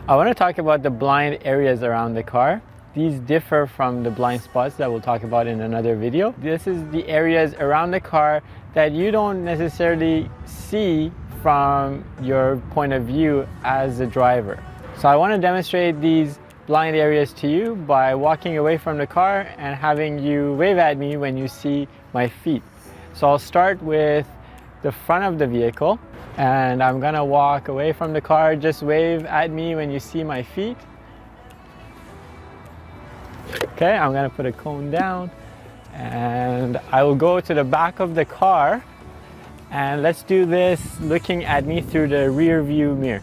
I want to talk about the blind areas around the car. These differ from the blind spots that we'll talk about in another video. This is the areas around the car that you don't necessarily see from your point of view as a driver. So I want to demonstrate these blind areas to you by walking away from the car and having you wave at me when you see my feet. So I'll start with the front of the vehicle and I'm gonna walk away from the car. Just wave at me when you see my feet. Okay, I'm gonna put a cone down and I will go to the back of the car, and let's do this looking at me through the rear view mirror.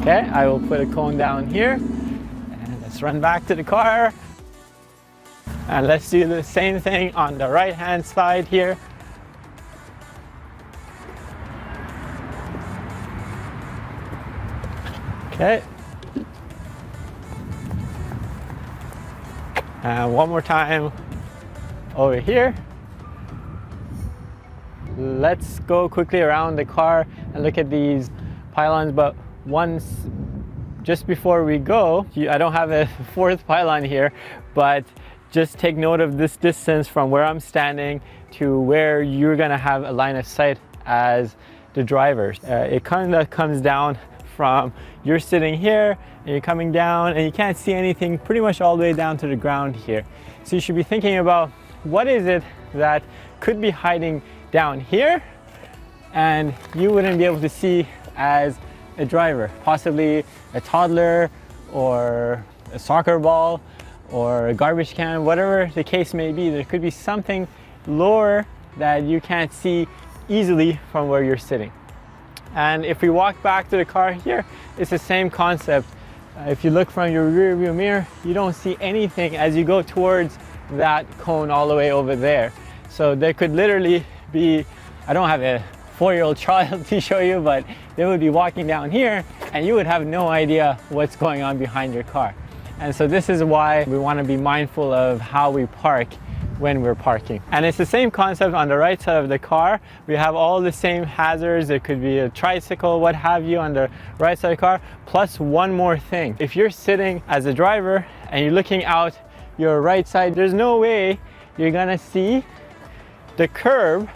Okay, I will put a cone down here and let's run back to the car. And let's do the same thing on the right hand side here. Okay. And one more time over here. Let's go quickly around the car and look at these pylons, but just before we go, I don't have a fourth pylon here, but just take note of this distance from where I'm standing to where you're gonna have a line of sight as the driver. It kind of comes down from you're sitting here and you're coming down and you can't see anything pretty much all the way down to the ground here. So you should be thinking about what is it that could be hiding down here and you wouldn't be able to see as a driver, possibly a toddler or a soccer ball or a garbage can, whatever the case may be. There could be something lower that you can't see easily from where you're sitting. And if we walk back to the car here, it's the same concept. If you look from your rear view mirror, you don't see anything as you go towards that cone all the way over there. So there could literally be, I don't have a 4-year-old child to show you, but they would be walking down here and you would have no idea what's going on behind your car. And so this is why we want to be mindful of how we park when we're parking. And it's the same concept on the right side of the car. We have all the same hazards. It could be a tricycle, what have you, on the right side of the car. Plus one more thing. If you're sitting as a driver and you're looking out your right side, there's no way you're gonna see the curb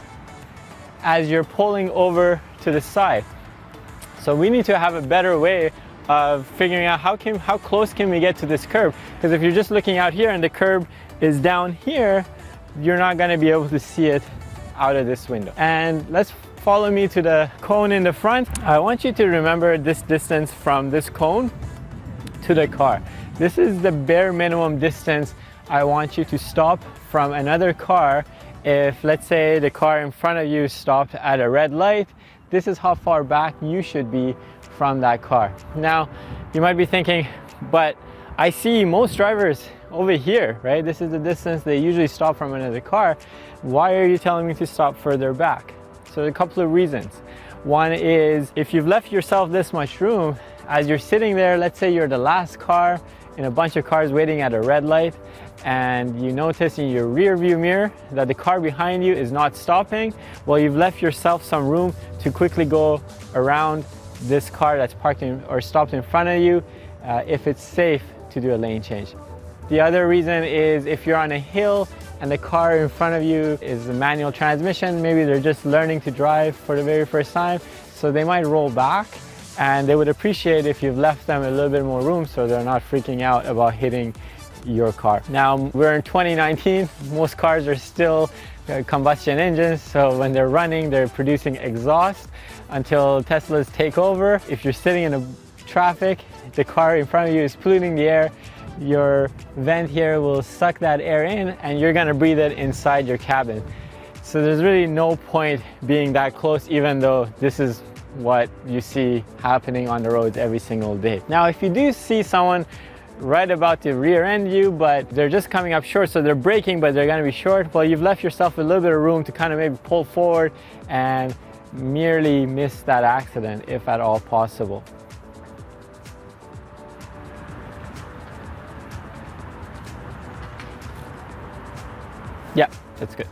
as you're pulling over to the side. So we need to have a better way of figuring out how close can we get to this curb, because if you're just looking out here and the curb is down here, you're not going to be able to see it out of this window. And let's follow me to the cone in the front. I want you to remember this distance from this cone to the car. This is the bare minimum distance I want you to stop from another car. If, let's say, the car in front of you stopped at a red light, this is how far back you should be from that car. Now, you might be thinking, but I see most drivers over here, right? This is the distance they usually stop from another car. Why are you telling me to stop further back? So a couple of reasons. One is, if you've left yourself this much room, as you're sitting there, let's say you're the last car in a bunch of cars waiting at a red light, and you notice in your rear view mirror that the car behind you is not stopping, well, you've left yourself some room to quickly go around this car that's parked in or stopped in front of you if it's safe to do a lane change. The other reason is if you're on a hill and the car in front of you is a manual transmission, maybe they're just learning to drive for the very first time, so they might roll back, and they would appreciate if you've left them a little bit more room so they're not freaking out about hitting your car. Now, we're in 2019, most cars are still combustion engines, so when they're running, they're producing exhaust until Teslas take over. If you're sitting in a traffic, the car in front of you is polluting the air, your vent here will suck that air in and you're gonna breathe it inside your cabin. So there's really no point being that close, even though this is what you see happening on the roads every single day. Now, if you do see someone right about the rear end you, but they're just coming up short, so they're braking, but they're gonna be short, well, you've left yourself a little bit of room to kind of maybe pull forward and merely miss that accident, if at all possible. Yeah, that's good.